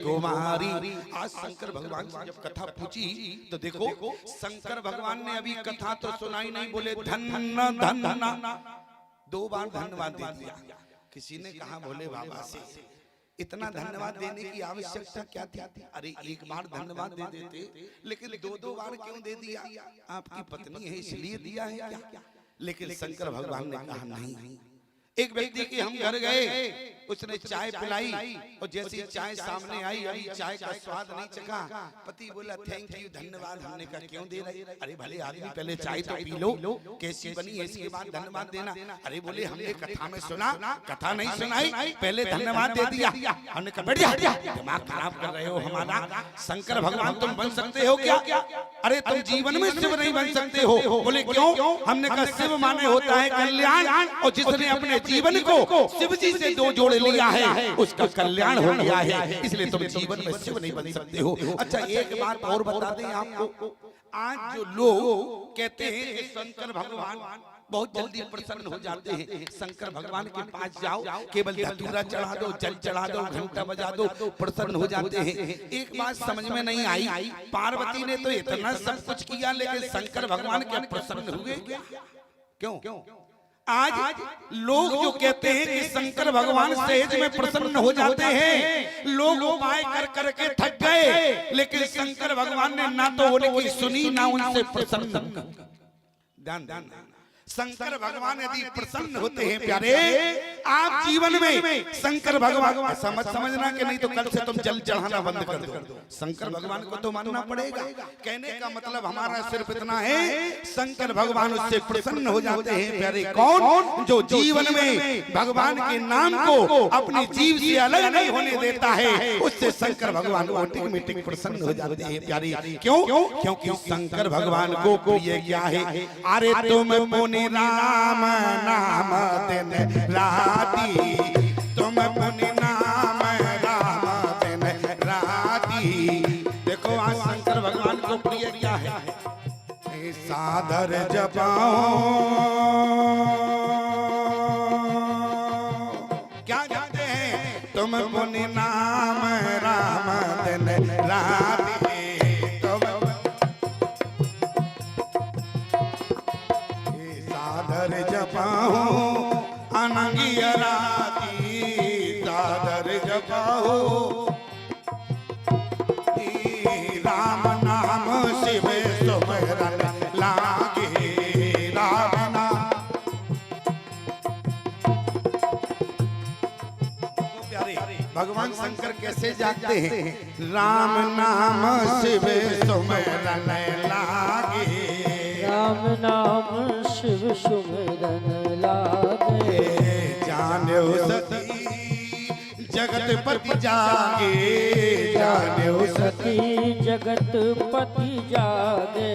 कुमारी। आज शंकर भगवान से जब कथा पूछी तो देखो शंकर भगवान ने अभी कथा तो सुनाई नहीं, बोले धन धन, 2 बार धन्यवाद दे दिया। किसी ने कहा भोले बाबा से इतना धन्यवाद देने की आवश्यकता क्या थी? अरे 1 बार धन्यवाद दे देते, लेकिन 2 बार क्यों दे दिया? आपकी पत्नी है इसलिए दिया है क्या? लेकिन शंकर भगवान ने कहा नहीं। एक व्यक्ति के हम घर गए, उसने चाय पिलाई और जैसी चाय सामने आई, अभी चाय का स्वाद नहीं चखा, पति बोला थैंक यू धन्यवाद। हमने कहा क्यों दे रहे? अरे भले आदमी पहले चाय तो पी लो, कैसी बनी है इसके बाद धन्यवाद देना। अरे बोले हमने कथा में सुना, कथा नहीं सुनाई, पहले धन्यवाद दे दिया। हमने कहा बढ़िया, दिमाग खराब कर रहे हो हमारा। शंकर भगवान तुम बन सकते हो क्या? अरे तुम जीवन में शिव नहीं बन सकते हो। बोले क्यों? हमने कहा शिव माने होता है कल्याण, और जिसने अपने जीवन को शिव जी से 2 जोड़ लिया है उसका कल्याण हो गया है, इसलिए तुम जीवन में शिव नहीं बन सकते हो। अच्छा एक बात और बता दें आपको, आज जो लोग कहते हैं कि शंकर भगवान बहुत जल्दी प्रसन्न हो जाते हैं, शंकर भगवान के पास जाओ, केवल धतूरा चढ़ा दो, जल चढ़ा दो, घंटा बजा दो, प्रसन्न हो जाते हैं। एक बात समझ में नहीं आई, पार्वती ने तो इतना सब कुछ किया, लेकिन शंकर भगवान क्या प्रसन्न हुए? क्यों? आज लोग जो कहते हैं कि शंकर भगवान सहज में प्रसन्न हो जाते हैं, लोग उपाय कर करके थक गए, लेकिन शंकर भगवान ने ना तो उनकी सुनी ना उनसे प्रसन्न। ध्यान, शंकर भगवान यदि प्रसन्न होते हैं प्यारे, आप जीवन में शंकर भगवान समझना कि नहीं तो कल से तुम जल चढ़ाना बंद कर दो। शंकर भगवान को तो मानना पड़ेगा। कहने का मतलब हमारा सिर्फ इतना है, शंकर भगवान उससे प्रसन्न हो जाते हैं प्यारे। कौन? जो जीवन में भगवान के नाम को अपनी जीव से अलग नहीं होने देता है, उससे शंकर भगवान ऑटोमेटिक प्रसन्न हो जाते हैं प्यारे। क्यों? क्योंकि शंकर भगवान को प्रिय क्या है? अरे तुम पुनि राम नाम दिन राती, तुम पुनि नाम राम दिन राती। देखो आज शंकर भगवान को प्रिय क्या है? सादर जपाओ, क्या कहते हैं? तुम पुनि नाम राम दिन राती, जपाओ अनंगिय राती, सादर जपाओ राम नाम शिव सुमिरन लागे, राम नाम। प्यारे भगवान शंकर कैसे जागते हैं? राम नाम शिव सुमिरन लागे, राम नाम शिव सुमिरन लागे। जाने सती जगत पति जागे, जाने सती जगत पति जागे।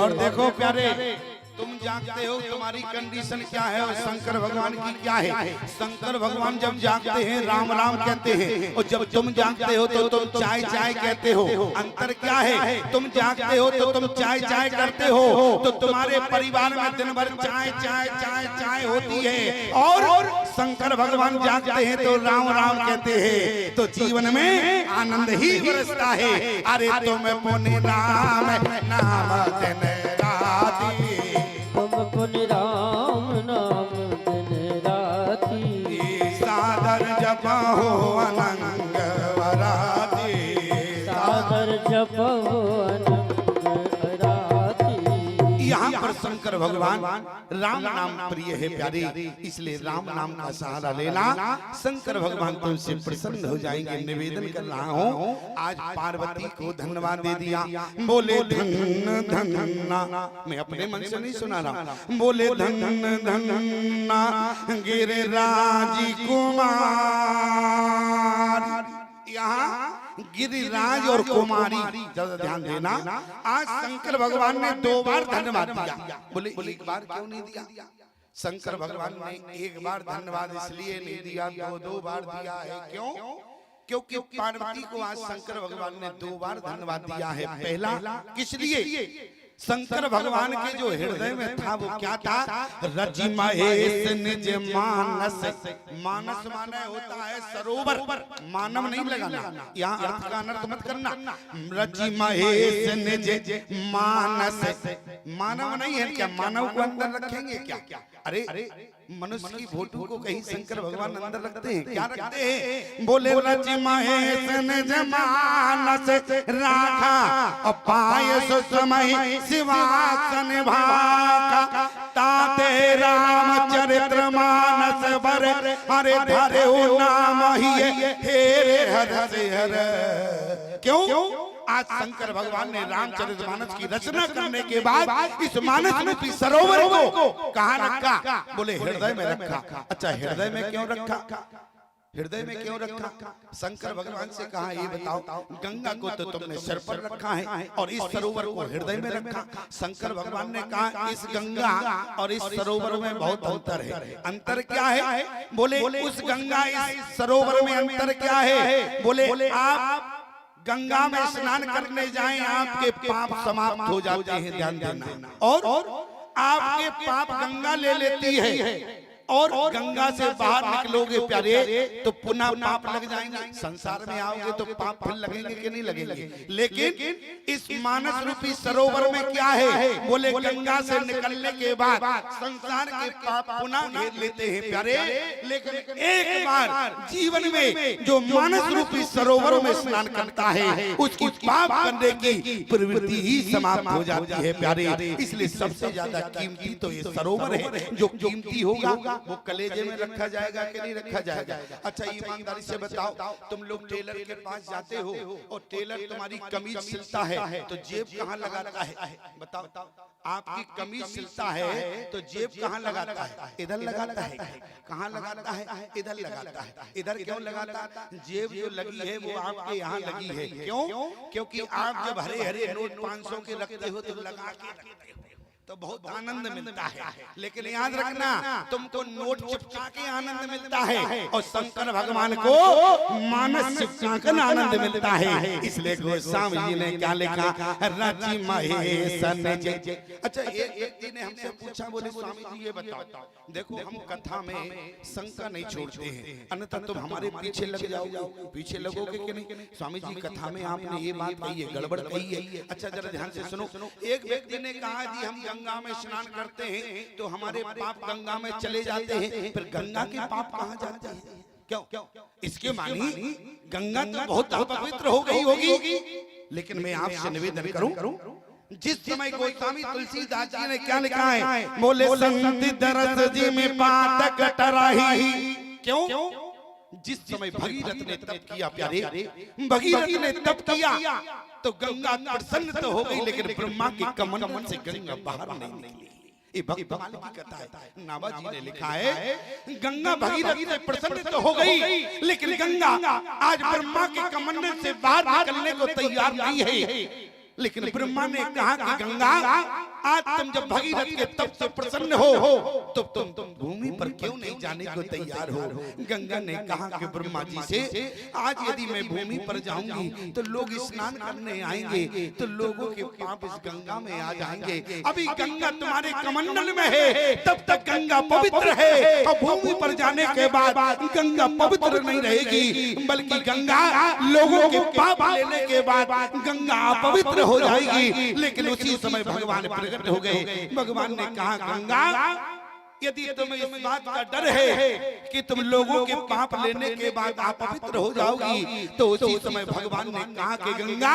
और देखो प्यारे, तुम जागते हो, तुम्हारी कंडीशन क्या है और शंकर भगवान की क्या है? शंकर भगवान जब जागते हैं राम राम कहते हैं, और जब तुम जागते हो तो तुम चाय चाय कहते हो। अंतर क्या है? तुम जागते हो तो तुम चाय चाय करते हो, तो तुम्हारे परिवार में दिन भर चाय चाय चाय चाय होती है, और शंकर भगवान जागते हैं तो राम राम कहते हैं, तो जीवन में आनंद ही बरसता है। अरे तुम पुनि राम नाम दिन राती, तुम पुनि राम नाम दिन राती, सादर जपाओ अनंग वराती, सादर जपाओ अनंग वराती। यहाँ पर शंकर भगवान राम नाम प्रिय है प्यारे, इसलिए राम नाम का सहारा लेना, शंकर भगवान तुमसे प्रसन्न हो जाएंगे। निवेदन कर रहा हूँ, आज पार्वती को धन्यवाद दे दिया, बोले धन धन्ना, मैं अपने मन से नहीं सुना रहा, बोले धन धन्ना गिरिराज कुमार। यहाँ गिरिराज और कुमारी, ज्यादा ध्यान देना। आज शंकर भगवान ने 2 बार धन्यवाद दिया। बोले 1 बार क्यों नहीं दिया? शंकर भगवान ने 1 बार धन्यवाद इसलिए नहीं दिया, 2 बार दिया है। क्यों? क्योंकि पार्वती को आज शंकर भगवान ने 2 बार धन्यवाद दिया है। पहला किस लिए? शंकर भगवान के जो हृदय में था वो क्या था? रचि महेश निज मानस। मानस माने होता है सरोवर, मानव नहीं लगाना, यहाँ अर्थ का अनर्थ मत करना। रचि महेश निज मानस, मानव नहीं है क्या? मानव को अंदर रखेंगे क्या? अरे मनुष्य की फोटो को कहीं शंकर भगवान अंदर रखते हैं क्या? रखते हैं। बोले रचि महेश निज मानस राखा अपाय सो समय सिंहासन भाका ताते रामचरित्र मानस बर हरे धरे हो नाम ही हेरे हर से हर। क्यों? आज शंकर भगवान ने रामचरितमानस की रचना करने के बाद इस मानस रूपी सरोवर को कहाँ रखा? बोले हृदय में रखा। अच्छा, हृदय में क्यों रखा? हृदय में क्यों रखा? शंकर भगवान से कहा ये बताओ, गंगा को तो तुमने सिर पर रखा है और इस सरोवर को हृदय में रखा। शंकर भगवान ने कहा इस गंगा और इस सरोवर में बहुत अंतर है। अंतर क्या है? बोले उस गंगा इस सरोवर में अंतर क्या है? बोले आप गंगा में स्नान करने जाएं, आपके पाप समाप्त हो जाते हैं, ध्यान देना। और आपके पाप गंगा ले लेती है और गंगा से बाहर निकलोगे प्यारे तो पुनः पाप लग जाएंगे। संसार में आओगे तो पाप फिर लगेंगे कि नहीं लगेंगे? लेकिन इस मानस रूपी सरोवर में क्या है? बोले गंगा से निकलने के बाद संसार के पाप पुनः घेर लेते हैं प्यारे, लेकिन एक बार जीवन में जो मानस रूपी सरोवरों में स्नान करता है उसकी पाप करने की प्रवृत्ति ही समाप्त हो जाती है प्यारे। इसलिए सबसे ज्यादा कीमती तो ये सरोवर है। जो कीमती होगा वो कलेजे में रखा जाएगा कि नहीं रखा जाएगा? अच्छा, ईमानदारी से बताओ, तुम लोग टेलर के पास जाते हो और टेलर तुम्हारी कमीज सिलता है तो जेब कहाँ लगाता है? बताओ, आपकी कमीज सिलता है तो जेब कहाँ लगाता है? इधर लगाता है। कहाँ लगाता है? इधर लगाता है। इधर क्यों लगाता है? जेब जो लगी है वो आपके यहाँ लगी है। क्यों? क्योंकि आप जब हरे हरे नोट 500 के रखते हो तो लगा के रखते हो तो बहुत आनंद मिलता है। लेकिन याद रखना, तुमको नोट चिपका के आनंद मिलता है और शंकर भगवान को मानस चिपका कर आनंद मिलता है। इसलिए गोस्वामी जी ने क्या लिखा? रचि महेश निज। अच्छा, एक व्यक्ति ने हमसे पूछा, बोले स्वामी जी ये बताओ, देखो हम कथा में शंका नहीं छोड़ते हैं, अन्यथा तुम हमारे पीछे लग जाओगे। पीछे लगोगे कि नहीं? स्वामी जी कथा में आपने ये बात कही है, गड़बड़ कही है। अच्छा, जरा ध्यान से सुनो। एक व्यक्ति ने कहा जी हम गंगा में स्नान करते हैं तो हमारे पाप गंगा में चले जाते हैं, फिर गंगा के पाप कहाँ जाते हैं? क्यों? इसके मानी गंगा तो बहुत पवित्र हो गई होगी। लेकिन मैं आपसे निवेदन करूं, जिस समय गोस्वामी तुलसीदास जी ने क्या लिखा है? बोले संति दरस जी में पातक टराही। क्यों? जिस समय भगीरथ ने तप किया प्यारे, भगीरथ ने तप किया तो गंगा प्रसन्न तो हो गई, लेकिन ब्रह्मा के कमंडल से गंगा बाहर नहीं निकली। ये भक्त माल की कथा है। नाभा जी ने लिखा है गंगा भगीरथ से प्रसन्न तो हो गई, लेकिन गंगा आज ब्रह्मा के कमंडल से बाहर निकलने को तैयार नहीं है। लेकिन ब्रह्मा ने कहा कि गंगा आज तुम जब भगीरथ के तप से प्रसन्न हो तो तुम भूमि पर क्यों नहीं जाने को तैयार हो? गंगा ने कहा कि ब्रह्मा जी से आज यदि मैं भूमि पर जाऊंगी तो लोग स्नान करने आएंगे तो लोगों के पाप इस गंगा में आ जाएंगे। अभी गंगा तुम्हारे कमंडल में है, तब तक गंगा पवित्र है, और भूमि पर जाने के बाद गंगा पवित्र नहीं रहेगी, बल्कि गंगा लोगों के पाप लेने के बाद गंगा अपवित्र हो जाएगी। लेकिन उसी समय भगवान प्रकट हो गए। भगवान ने कहा गंगा यदि तुम्हें इस बात का डर है कि तुम लोगों के पाप लेने के बाद आप पवित्र हो जाओगी, तो उसी समय भगवान ने कहा कि गंगा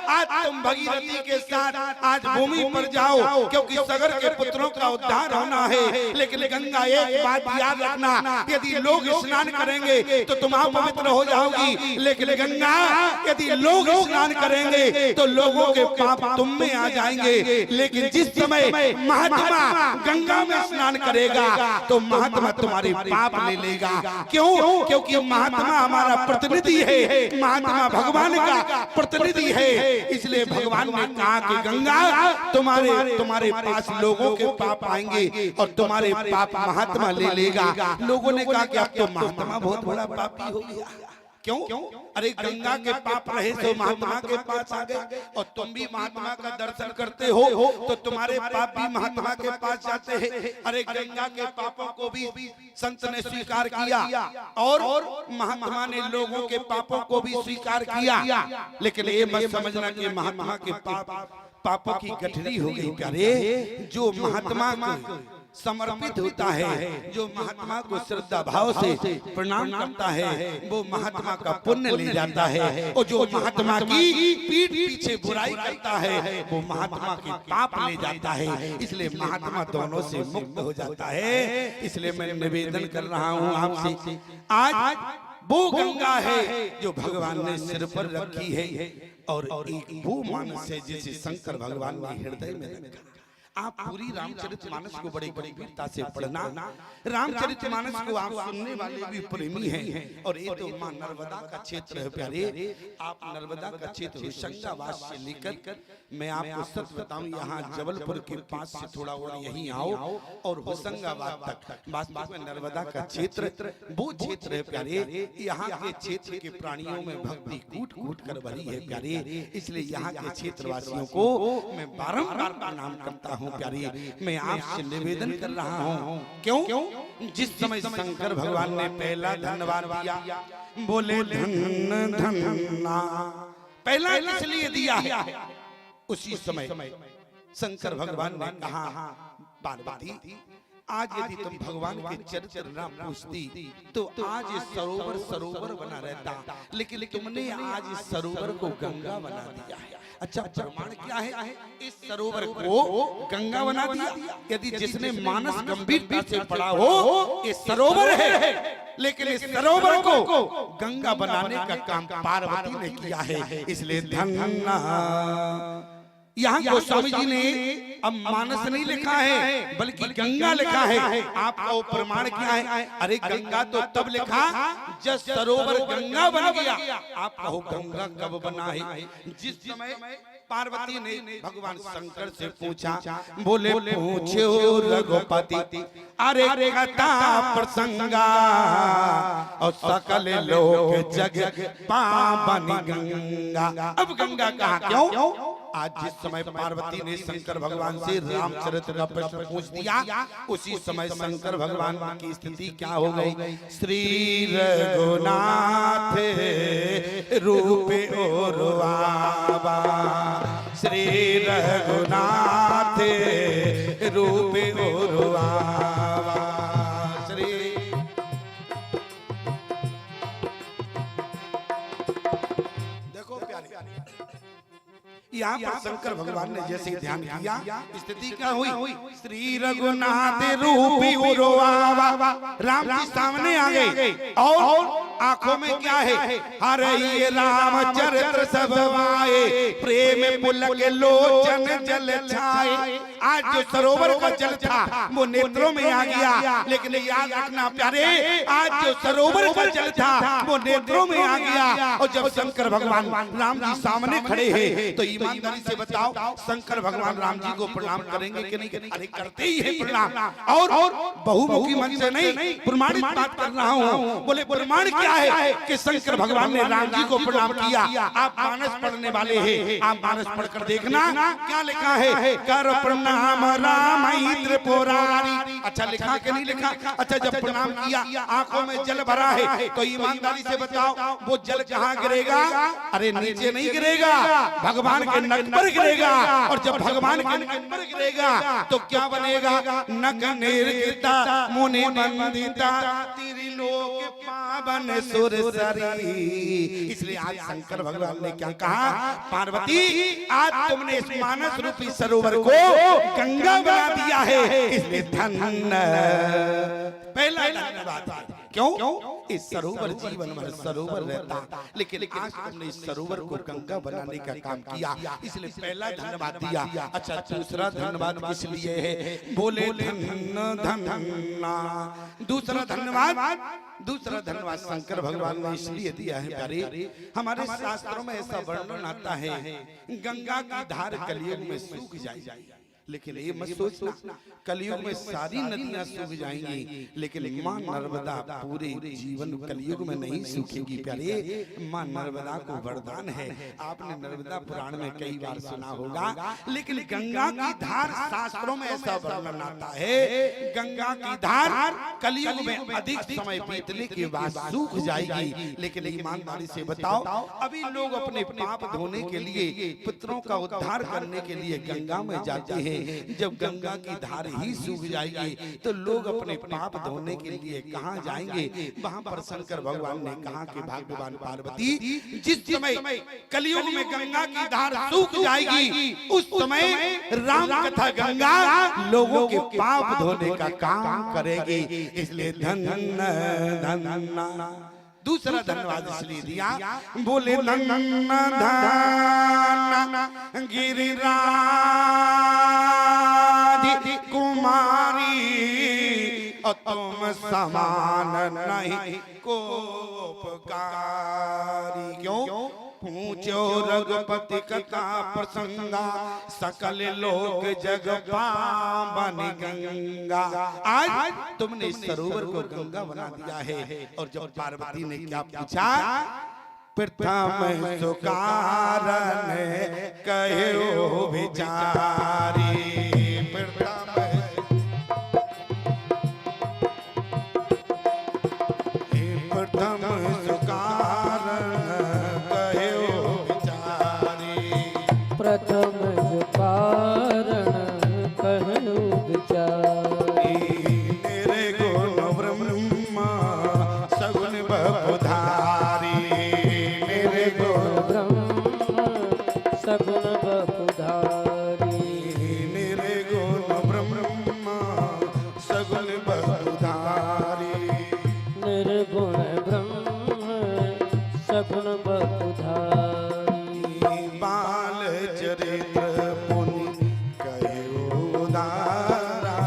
आज तुम भगीरथी के साथ आज भूमि पर जाओ, क्योंकि सगर के पुत्रों का उद्धार होना है। लेकिन गंगा एक बात याद रखना, यदि लोग स्नान करेंगे तो तुम पवित्र हो जाओगी, लेकिन गंगा यदि लोग स्नान करेंगे तो लोगों के पाप तुम में आ जाएंगे। लेकिन जिस समय महात्मा गंगा में स्नान करे तो महात्मा तुम्हारे पाप ले लेगा। क्यों? क्योंकि महात्मा हमारा प्रतिनिधि है, महात्मा भगवान का प्रतिनिधि है। इसलिए भगवान ने कहा कि गंगा तुम्हारे पास लोगों के पाप आएंगे और तुम्हारे पाप महात्मा ले लेगा। लोगों ने कहा कि अब तो महात्मा बहुत बड़ा पापी हो गया, क्यों? अरे गंगा के पाप रहे तो महात्मा के पास आ गए, और तुम भी महात्मा का दर्शन करते हो तो तुम्हारे पाप भी महात्मा के पास जाते हैं। अरे गंगा के पापों को भी संत ने स्वीकार किया और महात्मा ने लोगों के पापों को भी स्वीकार किया। लेकिन ये मत समझना कि महात्मा के पापों की गठरी हो गई। प्यारे, जो महात्मा को समर्पित होता है, जो महात्मा को श्रद्धा भाव से प्रणाम करता है, वो महात्मा का पुण्य ले जाता है। और जो महात्मा की पीठ पीछे बुराई करता है, वो महात्मा के पाप ले जाता है। इसलिए महात्मा दोनों से मुक्त हो जाता है। इसलिए मैं निवेदन कर रहा हूँ आपसे, आज वो गंगा है जो भगवान ने सिर पर रखी है, और एक वो मानस है जिसे शंकर भगवान ने हृदय में रखा। आप पूरी रामचरितमानस को बड़ी गंभीरता से पढ़ना। रामचरितमानस को आप सुनने वाले भी प्रेमी हैं, और ये तो मां नर्मदा का क्षेत्र है। प्यारे, आप नर्मदा का क्षेत्र होशंगाबाद से लेकर, मैं आपको सच बताऊं, यहाँ जबलपुर के पास से थोड़ा और यहीं आओ और होशंगाबाद तक, वास्तव में नर्मदा का क्षेत्र वो क्षेत्र है। प्यारे, यहाँ के क्षेत्र के प्राणियों में भक्ति कूट कूट कर भरी है। प्यारे, इसलिए यहाँ के क्षेत्रवासियों को मैं बारंबार प्रणाम करता हूँ। प्यारी, मैं आपसे निवेदन कर रहा हूँ, क्यों? जिस समय शंकर भगवान ने पहला धन्यवाद दिया, बोले धन धन्ना, पहला इसलिए दिया है, उसी समय शंकर भगवान ने कहा, पार्वती आज यदि तुम भगवान के चरित्र न पूछती तो आज ये सरोवर सरोवर बना रहता, लेकिन तुमने आज इस सरोवर को गंगा बना दिया है। अच्छा, प्रमाण क्या है? इस सरोवर को गंगा बना दिया। यदि जिसने मानस गंभीरता से पढ़ा हो, ये सरोवर है, लेकिन इस सरोवर को गंगा बनाने का काम पार्वती ने किया है। इसलिए धन्ना, यहाँ गोस्वामी जी ने अब मानस नहीं लिखा है बल्कि गंगा लिखा है। आपका प्रमाण क्या है? अरे गंगा तो तब लिखा जब सरोवर गंगा बन गया। आप कहो गंगा कब बना है? जिस समय पार्वती ने भगवान शंकर से पूछा, बोले पूछो रघुपति, अरे कथा प्रसंगा और सकल लोक जग पावन गंगा। अब गंगा कहा? क्यों? आज जिस समय पार्वती ने शंकर भगवान से रामचरित्र का प्रश्न पूछ दिया, उसी समय शंकर भगवान की स्थिति क्या हो गई? श्री रघुनाथ रूपे ओरवावा, श्री रघुनाथ रूपे ओरवावा। श्री देखो प्यारे, यहाँ पर शंकर भगवान ने जैसे ही ध्यान किया, स्थिति क्या हुई? श्री रघुनाथ रूपी उरवावा, राम जी सामने आ गए और आंखों में क्या है? हरे ये रामचरित्र सब आए, प्रेम पुलक लोचन जल छाए। आज जो सरोवर का जल था वो नेत्रों में आ गया, लेकिन याद रखना प्यारे, आज जो सरोवर का जल था वो नेत्रों में आ गया। और जब शंकर भगवान राम जी सामने खड़े हैं तो ईमानदारी से बताओ, शंकर भगवान राम जी को प्रणाम करेंगे कि नहीं करेंगे? अरे करते ही है प्रणाम। और बहुमुखी मन से नहीं, प्रमाणित बात कर रहा हूँ। बोले प्रमाण क्या है कि शंकर भगवान ने राम जी को प्रणाम किया? आप मानस पढ़ने वाले हैं, आप मानस पढ़कर देखना क्या लिखा है? कर प्रणाम राम त्रिपुरारी। अच्छा लिखा कि नहीं लिखा? अच्छा, जब प्रणाम किया आंखों में जल भरा है तो ईमानदारी से बताओ वो जल कहाँ गिरेगा? अरे नीचे नहीं गिरेगा, भगवान के नक पर गिरेगा। और जब भगवान के नक पर गिरेगा तो क्या बनेगा? नक निर्गिता मुनि वंदिता त्रिलोक पावन सुरसरी। इसलिए आज शंकर भगवान ने क्या कहा? पार्वती, आज तुमने इस मानस रूपी सरोवर को गंगा बना दिया है, इसलिए धन्य। पहला धन्यवाद। क्यों? इस सरोवर जीवन भर सरोवर रहता, लेकिन आज तुमने इस सरोवर को गंगा बनाने का काम किया, इसलिए पहला धन्यवाद दिया। अच्छा, दूसरा धन्यवाद किस लिए है? बोले धन्य धन्ना। दूसरा धन्यवाद शंकर भगवान ने इसलिए दिया है प्यारे, हमारे शास्त्रों में ऐसा वर्णन आता है, गंगा की धार कलयुग में सूख जाए, लेकिन ये मत सोचना कलयुग में सारी नदियां सूख जाएंगी, लेकिन मां नर्मदा पूरे जीवन कलयुग में नहीं सूखेगी प्यारे। मां नर्मदा को वरदान है, आपने नर्मदा पुराण में कई बार सुना होगा। लेकिन गंगा की धार शास्त्रों में ऐसा वर्णन आता है, गंगा की धार कलयुग में अधिक समय बीतने के बाद सूख जाएगी। लेकिन ईमानदारी से बताओ, अभी लोग अपने पाप धोने के लिए, पितरों का उद्धार करने के लिए गंगा में जाते हैं। जब गंगा की धार ही सूख जाएगी तो लोग अपने पाप धोने के लिए कहां जाएंगे? वहां पर शंकर भगवान ने कहा कि भगवान पार्वती, जिस समय कलयुग में गंगा की धार सूख जाएगी उस समय राम कथा गंगा लोगों के पाप धोने का काम करेगी। इसलिए धन धन दूसरा धन्यवाद इसलिए दिया, बोले नंदन धन गिरिराज कुमारी तुम समान नहीं को उपकारी। क्यों? पूछो रघुपति कथा प्रसंगा, सकल लोक जग पावन गंगा। आज तुमने इस सरोवर को गंगा बना दिया है। और जब पार्वती ने क्या पूछा, प्रथम सुकारण कहो विचारी। प्रथम प्रथम जो कारण कहनु विचारी। मेरे गुण ब्रह्मा सगुन बहुधारी। मेरे गुण ब्रह्म सगुण बहुधारी। मेरे गुण ब्रह्मा सगुन बहुधारी। निर्गुण ब्रह्म सगुण बहुधारी। चरित्र पुनि कहो उदारा।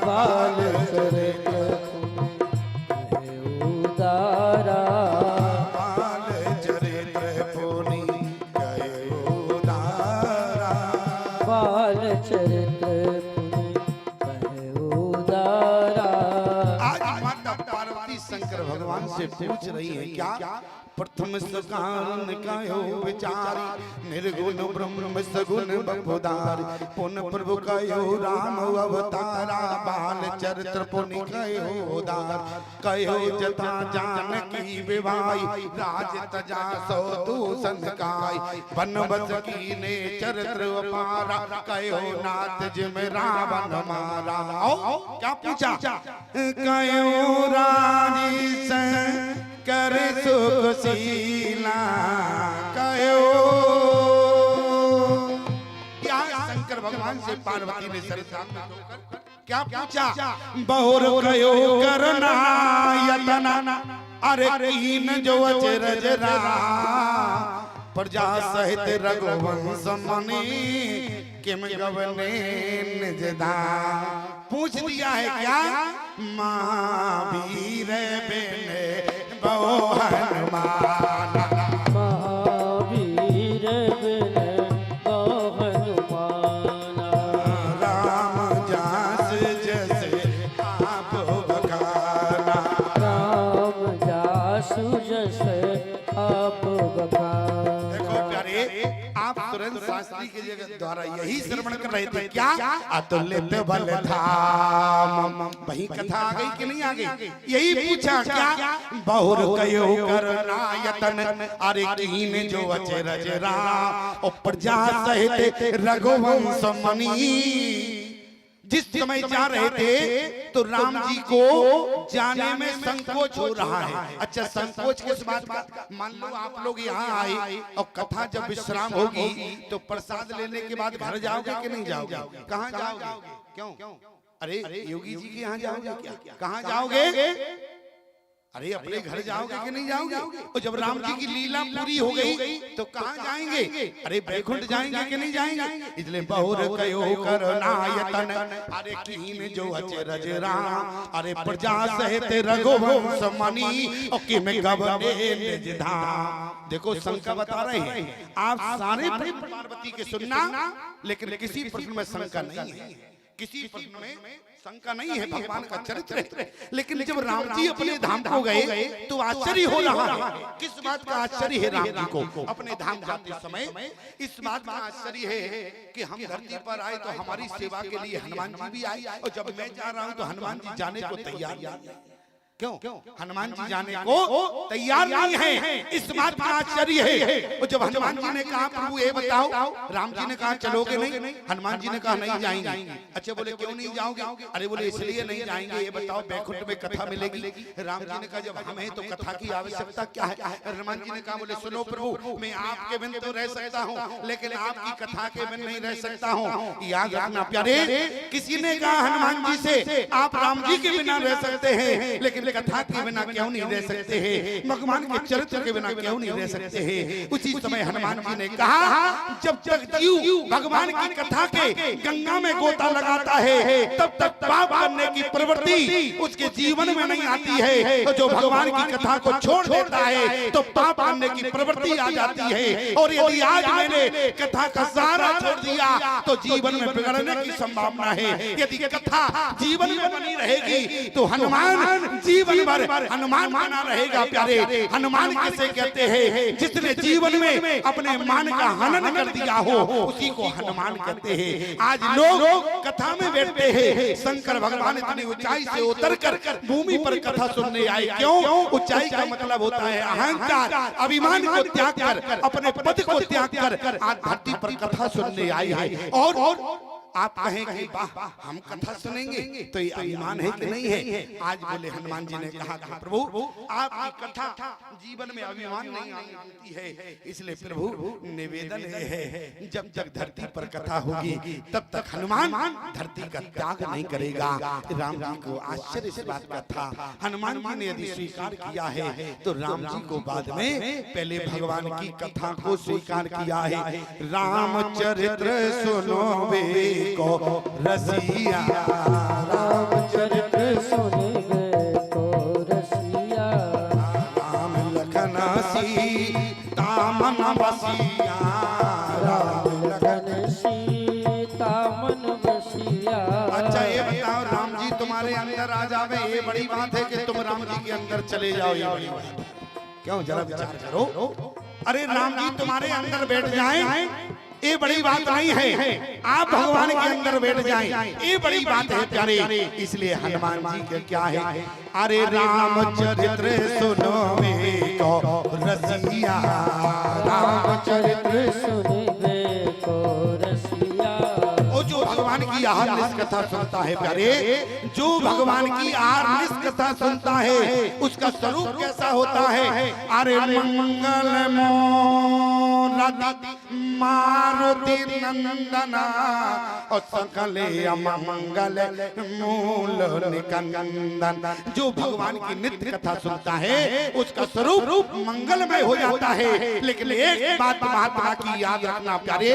बाल चरित्र पुनि कहो उदारा। बाल चरित्र पुनि कहो उदारा। बाल चरित्र पुनि कहो उदारा। आज माता पार्वती शंकर भगवान से पूछ रही है क्या? प्रथम सकारण कहो विचारी। निर्गुण ब्रह्म सगुण बहुधारी। पुन प्रभु कहो राम अवतारा। बाल चरित्र पुनि कहो उदार। कहो जथा जानकी विवाई। राज तजा सो दूषण काय। बनवस कीने चरित्र अपारा। कहो नाथ जिम रावण मारा। क्या पूछा? कहो राजी से कर सुखशीला। कहो शंकर भगवान से पार्वती ने क्या पूछा? बहुर कयो करना यतना। अरे कीन जो अचरज रा। प्रजा सहित रघुवंश मणि किम गवने निजदा। पूछ दिया है क्या? महावीर बेने बहु हनुमान। महावीर बिन बहु हनुमान। राम जास जैसे आप बखाना। राम जासु जैसे आप बखाना। देखो प्यारे, आप तुरंत शास्त्री के जगह द्वारा यही श्रवण कर रहे थे क्या? अतुलित बल धाम। वही कथा आ गई कि नहीं आ गई? यही पूछा क्या? बहुर कयो करना यतन। अरे कीने जो अचरज रा। और प्रजा सहित रघुवंश मणि। जिस समय जा रहे थे तो राम जी को जाने में संकोच हो रहा है। अच्छा, संकोच किस बात का? मान लो आप लोग यहाँ आए और कथा जब विश्राम होगी तो प्रसाद लेने के बाद घर जाओगे कि नहीं जाओगे? कहाँ जाओगे? क्यों? अरे योगी जी के यहाँ जाओगे क्या? कहाँ जाओगे? अरे अपने घर जाओगे कि नहीं जाओगे? और जब राम जी की लीला पूरी हो गई तो कहाँ जाएंगे? अरे बैकुंठ जाएंगे कि नहीं जाएंगे? इसलिए बहुर कयो करनायतन अरे कीन जो अचरज राम अरे प्रजा सहित रघुवंश मणि और किम गवने निज धाम। देखो शंका बता रहे हैं, आप सारे प्रेम पार्वती के सुनना, लेकिन किसी प्रश्न में शंका नहीं है, किसी प्रश्न में शंका नहीं है, भगवान का चरित्र है। लेकिन जब राम जी अपने धाम को गए तो आश्चर्य हो रहा है। किस बात का आश्चर्य है राम जी को अपने धाम जाते समय? इस बात का आश्चर्य है कि हम धरती पर आए तो हमारी सेवा के लिए हनुमान जी भी आए, और जब मैं जा रहा हूं तो हनुमान जी जाने को तैयार नहीं। क्यों हनुमान जी जाने को तैयार नहीं है? इस बात का आश्चर्य है। और जब हनुमान जी ने कहा प्रभु ये बताओ, राम जी ने कहा चलोगे नहीं? हनुमान जी ने कहा नहीं जाएंगे। अच्छा बोले क्यों नहीं जाओगे? अरे बोले इसलिए नहीं जाएंगे, ये बताओ बैकुंठ में कथा मिलेगी? राम जी ने कहा जब हम हैं तो कथा की आवश्यकता क्या है? हनुमान जी ने कहा बोले सुनो प्रभु, मैं आपके बिन तो रह सकता हूँ लेकिन आपकी कथा के बिन नहीं रह सकता हूँ। याद रखना प्यारे, किसी ने कहा हनुमान जी से आप राम जी के बिना रह सकते हैं लेकिन कथा के बिना क्यों नहीं रह सकते हैं? भगवान के चरित्र के बिना क्यों नहीं रह सकते हैं? उसी समय हनुमान जी ने कहा जब तक जीव भगवान की कथा के गंगा में गोता लगाता है तब तक पाप करने की प्रवृत्ति उसके जीवन में नहीं आती है। तो जो भगवान की कथा को छोड़ देता है तो पाप करने की प्रवृत्ति आ जाती है। और यदि आज मैंने कथा का सहारा छोड़ दिया तो जीवन में बिगड़ने की संभावना है। यदि कथा जीवन में बनी रहेगी तो हनुमान जीवन भर हनुमान बना रहेगा। प्यारे, हनुमान कैसे कहते हैं? जिसने जीवन में अपने मान का हनन कर दिया हो उसी को हनुमान कहते हैं। आज लोग कथा में बैठते हैं, शंकर भगवान इतनी ऊंचाई से उतरकर भूमि पर कथा सुनने आए। क्यों? ऊंचाई का मतलब होता है अहंकार, अभिमान को त्याग कर, अपने पद को त्याग कर आज धरती पर कथा सुनने आए हैं। और आप कहें कि वाह हम कथा सुनेंगे तो ये अभिमान है कि नहीं है? आज बोले हनुमान जी ने कहा कि प्रभु आपकी कथा जीवन में अभिमान नहीं आने देती है। इसलिए प्रभु निवेदन है जब तक धरती पर कथा होगी तब तक हनुमान धरती का त्याग नहीं करेगा। राम जी को आश्चर्य इस बात का था। हनुमान जी ने यदि स्वीकार किया है तो राम जी को बाद में पहले भगवान की कथा को स्वीकार किया है। रामचरित्र सुनो वे को रसिया, रामचरित्र सुनिबे को रसिया, राम लखन सीता मन बसिया, राम लखन सीता मन बसिया। अच्छा ये बताओ राम जी तुम्हारे अंदर आ जावे ये बड़ी बात है कि तुम राम जी के अंदर चले जाओ ये बड़ी बात है? क्यों जरा विचार करो। अरे राम जी तुम्हारे अंदर बैठ जाएं ये बड़ी बात नहीं है, आप भगवान के अंदर बैठ जाएं ये बड़ी बात है प्यारे। इसलिए हनुमान जी के क्या है? अरे रामचरित्र सुनो वे को रसिया, रामचरित्र सुनिबे को रसिया। और जो भगवान की आहार कथा सुनता है प्यारे, जो भगवान की आहार कथा सुनता है उसका स्वरूप कैसा होता है? अरे मंगल मारुति नंदना और सकले अमंगल मूल निकंदन। जो भगवान की नित्य कथा सुनता है उसका स्वरूप मंगलमय हो जाता है। लेकिन एक बात महात्मा की याद रखना प्यारे,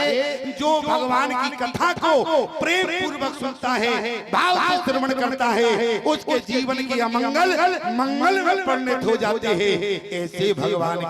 जो भगवान की कथा को प्रेम पूर्वक सुनता है, भाव से श्रवण करता है, उसके जीवन की अमंगल मंगल में परिणत हो जाते हैं। ऐसे भगवान